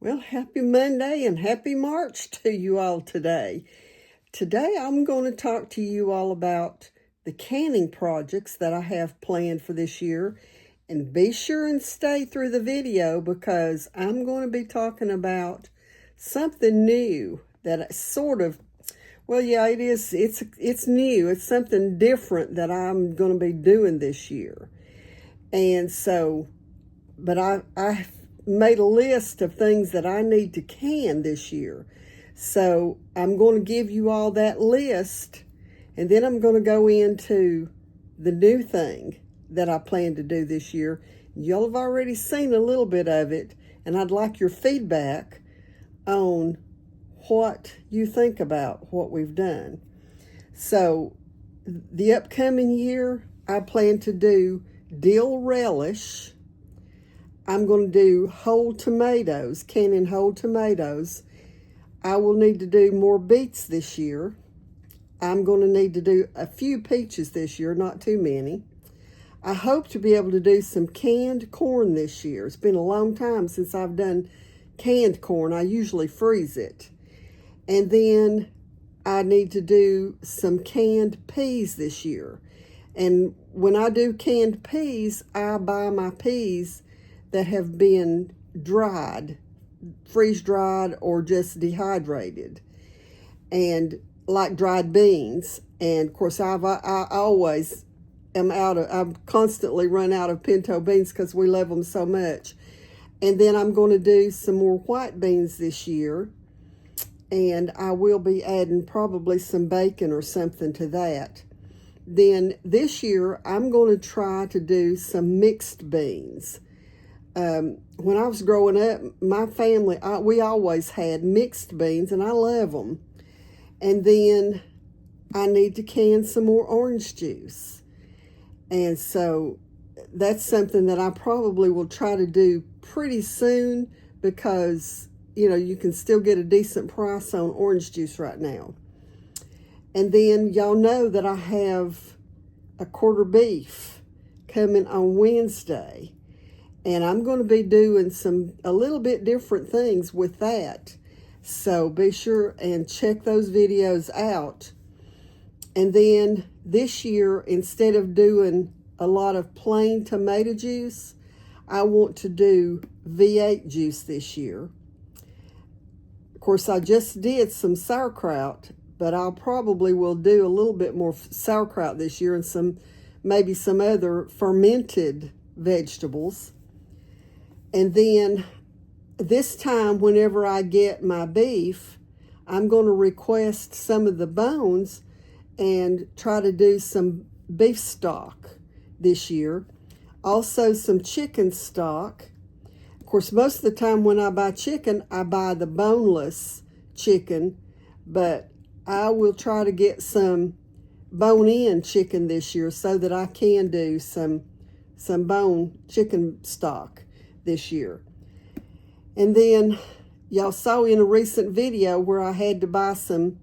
Well, happy Monday and happy March to you all today. Today I'm going to talk to you all about the canning projects that I have planned for this year. And be sure and stay through the video because I'm going to be talking about something new that it is. It's new. It's something different that I'm going to be doing this year. And so, but I made a list of things that I need to can this year. So I'm going to give you all that list, and then I'm going to go into the new thing that I plan to do this year. Y'all have already seen a little bit of it, and I'd like your feedback on what you think about what we've done. So the upcoming year, I plan to do dill relish. I'm going to do whole tomatoes, canning whole tomatoes. I will need to do more beets this year. I'm going to need to do a few peaches this year, not too many. I hope to be able to do some canned corn this year. It's been a long time since I've done canned corn. I usually freeze it. And then I need to do some canned peas this year. And when I do canned peas, I buy my peas that have been dried, freeze-dried, or just dehydrated, and like dried beans. And of course, I always I've constantly run out of pinto beans because we love them so much. And then I'm going to do some more white beans this year, and I will be adding probably some bacon or something to that. Then this year, I'm going to try to do some mixed beans. When I was growing up, my family, we always had mixed beans, and I love them. And then I need to can some more orange juice. And so that's something that I probably will try to do pretty soon because, you can still get a decent price on orange juice right now. And then y'all know that I have a quarter beef coming on Wednesday. And I'm going to be doing a little bit different things with that. So be sure and check those videos out. And then this year, instead of doing a lot of plain tomato juice, I want to do V8 juice this year. Of course, I just did some sauerkraut, but I'll probably will do a little bit more sauerkraut this year and maybe some other fermented vegetables. And then this time, whenever I get my beef, I'm going to request some of the bones and try to do some beef stock this year. Also some chicken stock. Of course, most of the time when I buy chicken, I buy the boneless chicken, but I will try to get some bone-in chicken this year so that I can do some bone chicken stock this year. And then y'all saw in a recent video where I had to buy some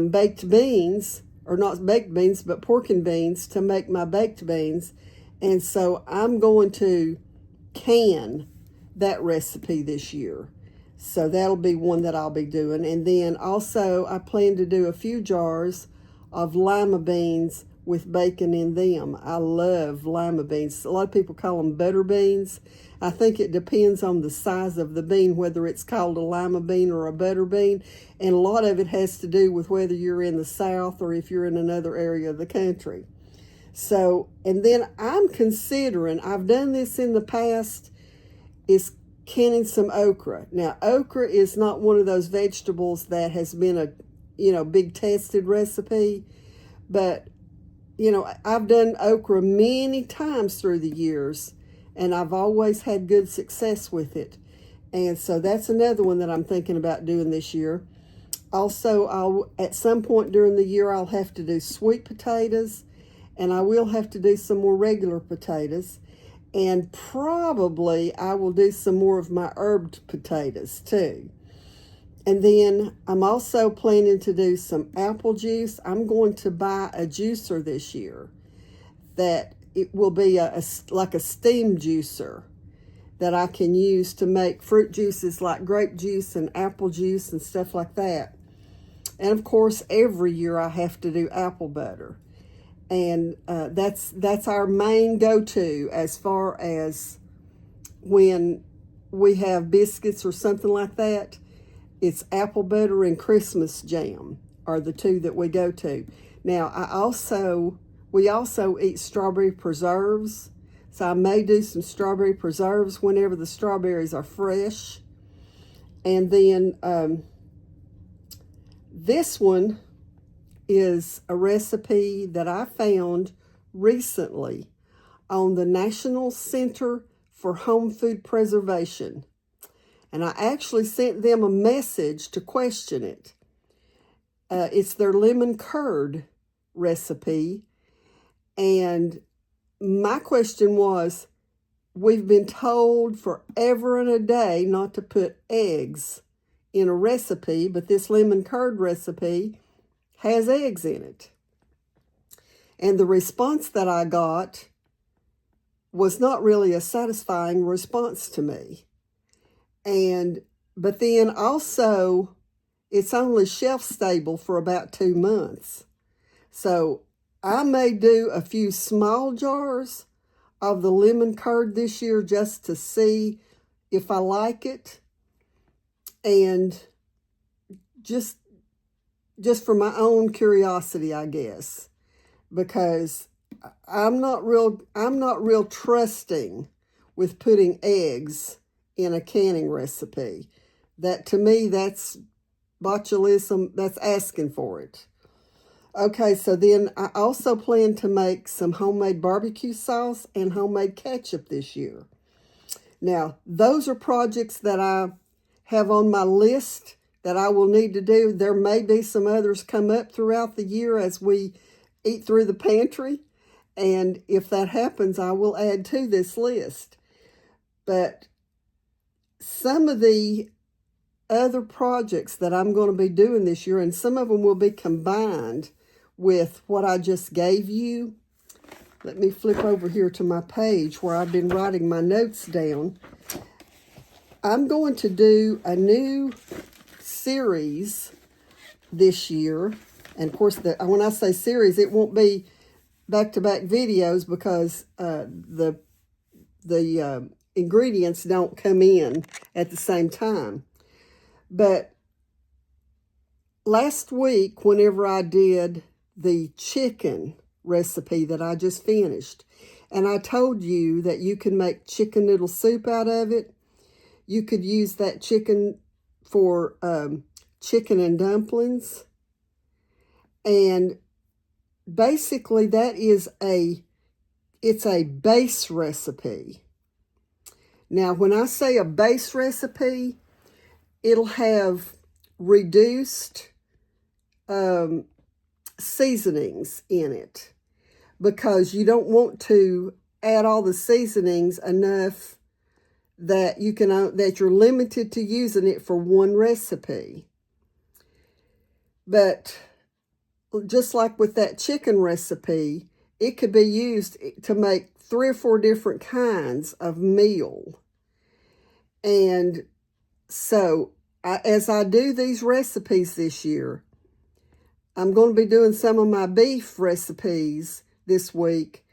baked beans, or not baked beans, but pork and beans to make my baked beans. And so I'm going to can that recipe this year. So that'll be one that I'll be doing. And then also I plan to do a few jars of lima beans with bacon in them. I love lima beans. A lot of people call them butter beans. I think it depends on the size of the bean, whether it's called a lima bean or a butter bean. And a lot of it has to do with whether you're in the South or if you're in another area of the country. So, and then I'm considering, I've done this in the past, is canning some okra. Now, okra is not one of those vegetables that has been a big tested recipe, but I've done okra many times through the years, and I've always had good success with it. And so that's another one that I'm thinking about doing this year. Also, at some point during the year, I'll have to do sweet potatoes, and I will have to do some more regular potatoes. And probably I will do some more of my herbed potatoes too. And then I'm also planning to do some apple juice. I'm going to buy a juicer this year that it will be like a steam juicer that I can use to make fruit juices like grape juice and apple juice and stuff like that. And of course, every year I have to do apple butter. And that's our main go-to as far as when we have biscuits or something like that. It's apple butter and Christmas jam are the two that we go to. Now, we also eat strawberry preserves. So I may do some strawberry preserves whenever the strawberries are fresh. And then this one is a recipe that I found recently on the National Center for Home Food Preservation. And I actually sent them a message to question it. It's their lemon curd recipe. And my question was, we've been told forever and a day not to put eggs in a recipe, but this lemon curd recipe has eggs in it. And the response that I got was not really a satisfying response to me. But then also, it's only shelf stable for about 2 months. So I may do a few small jars of the lemon curd this year just to see if I like it. And just for my own curiosity, I guess, because I'm not real trusting with putting eggs in a canning recipe. That, to me, that's botulism. That's asking for it. Okay, so then I also plan to make some homemade barbecue sauce and homemade ketchup this year. Now, those are projects that I have on my list that I will need to do. There may be some others come up throughout the year as we eat through the pantry. And if that happens, I will add to this list. But some of the other projects that I'm going to be doing this year, and some of them will be combined with what I just gave you. Let me flip over here to my page where I've been writing my notes down. I'm going to do a new series this year. And of course, when I say series, it won't be back-to-back videos because the ingredients don't come in at the same time. But last week, whenever I did the chicken recipe that I just finished, and I told you that you can make chicken noodle soup out of it. You could use that chicken for chicken and dumplings. And basically it's a base recipe. Now, when I say a base recipe, it'll have reduced seasonings in it because you don't want to add all the seasonings enough that you're limited to using it for one recipe. But just like with that chicken recipe, it could be used to make 3 or 4 different kinds of meal. And so as I do these recipes this year, I'm going to be doing some of my beef recipes this week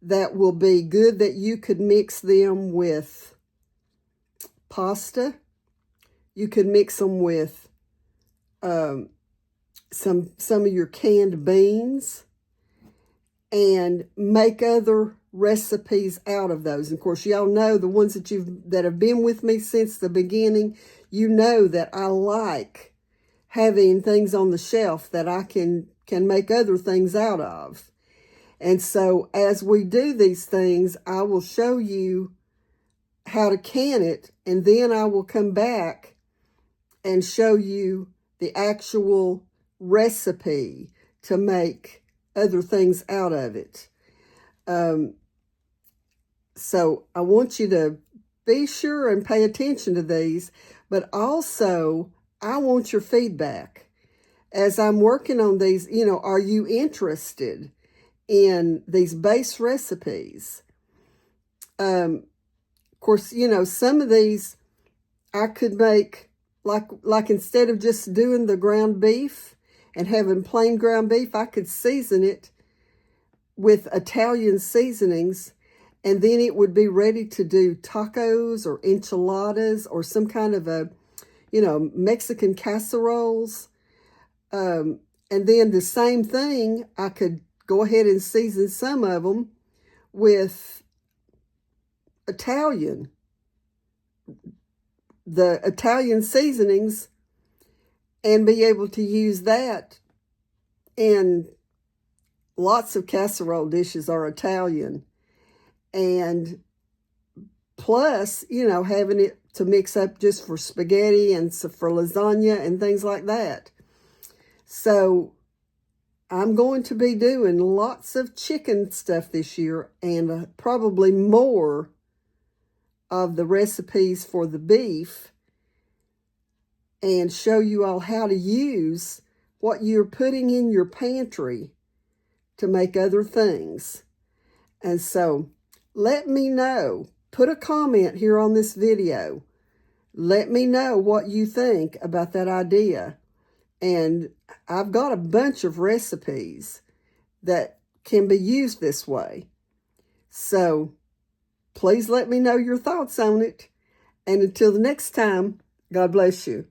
that will be good that you could mix them with pasta. You could mix them with some of your canned beans and make other recipes out of those. And of course, y'all know, the ones that have been with me since the beginning, you know that I like having things on the shelf that I can make other things out of. And so as we do these things, I will show you how to can it, and then I will come back and show you the actual recipe to make other things out of it. So I want you to be sure and pay attention to these, but also I want your feedback. As I'm working on these, are you interested in these base recipes? Of course, you know, some of these I could make, like instead of just doing the ground beef and having plain ground beef, I could season it with Italian seasonings, and then it would be ready to do tacos or enchiladas or some kind of a, you know, Mexican casseroles. And then the same thing, I could go ahead and season some of them with the Italian seasonings, and be able to use that. And lots of casserole dishes are Italian. And plus, you know, having it to mix up just for spaghetti and for lasagna and things like that. So I'm going to be doing lots of chicken stuff this year, and probably more of the recipes for the beef, and show you all how to use what you're putting in your pantry to make other things. And so let me know. Put a comment here on this video. Let me know what you think about that idea. And I've got a bunch of recipes that can be used this way. So please let me know your thoughts on it. And until the next time, God bless you.